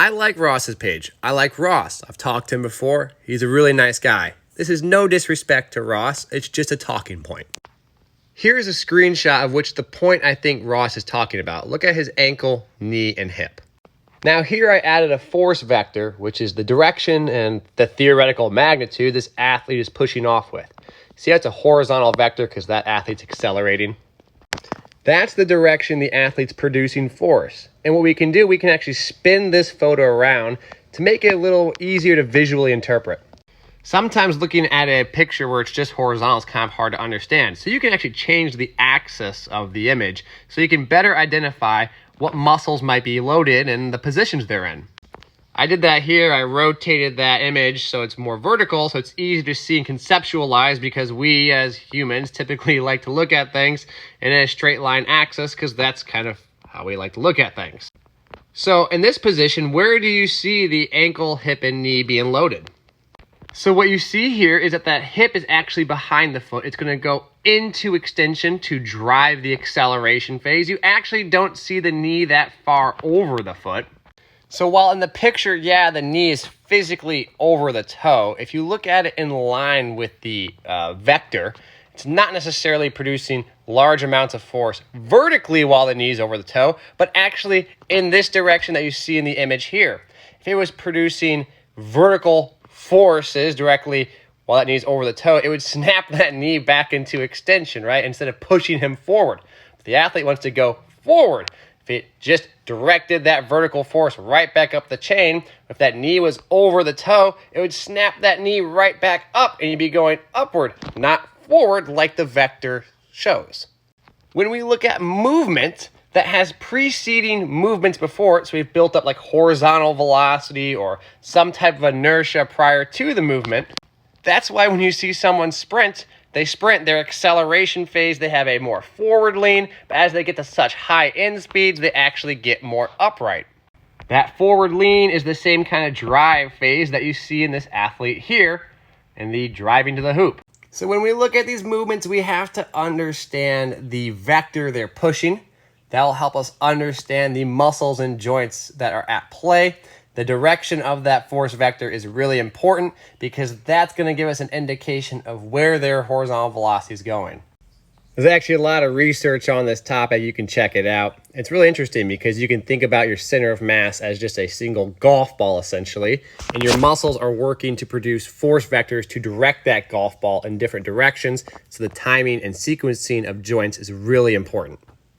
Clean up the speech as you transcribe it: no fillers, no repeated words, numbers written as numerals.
I like Ross's page. I like Ross. I've talked to him before. He's a really nice guy. This is no disrespect to Ross. It's just a talking point. Here is a screenshot of which the point I think Ross is talking about. Look at his ankle, knee, and hip. Now here I added a force vector, which is the direction and the theoretical magnitude this athlete is pushing off with. See how it's a horizontal vector because that athlete's accelerating? That's the direction the athlete's producing force. And what we can do, we can actually spin this photo around to make it a little easier to visually interpret. Sometimes looking at a picture where it's just horizontal is kind of hard to understand. So you can actually change the axis of the image so you can better identify what muscles might be loaded and the positions they're in. I did that here. I rotated that image so it's more vertical, so it's easy to see and conceptualize because we as humans typically like to look at things in a straight line axis because that's kind of how we like to look at things. So in this position, where do you see the ankle, hip, and knee being loaded? So what you see here is that hip is actually behind the foot. It's going to go into extension to drive the acceleration phase. You actually don't see the knee that far over the foot. So while in the picture, yeah, the knee is physically over the toe, if you look at it in line with the vector, it's not necessarily producing large amounts of force vertically while the knee is over the toe, but actually in this direction that you see in the image here. If it was producing vertical forces directly while that knee is over the toe, it would snap that knee back into extension, right? Instead of pushing him forward. If the athlete wants to go forward, if it just directed that vertical force right back up the chain, if that knee was over the toe, it would snap that knee right back up and you'd be going upward, not forward like the vector shows. When we look at movement that has preceding movements before it, so we've built up like horizontal velocity or some type of inertia prior to the movement, that's why when you see someone sprint, they sprint their acceleration phase, they have a more forward lean, but as they get to such high end speeds, they actually get more upright. That forward lean is the same kind of drive phase that you see in this athlete here in the driving to the hoop. So when we look at these movements, we have to understand the vector they're pushing. That will help us understand the muscles and joints that are at play. The direction of that force vector is really important because that's going to give us an indication of where their horizontal velocity is going. There's actually a lot of research on this topic. You can check it out. It's really interesting because you can think about your center of mass as just a single golf ball, essentially, and your muscles are working to produce force vectors to direct that golf ball in different directions. So the timing and sequencing of joints is really important.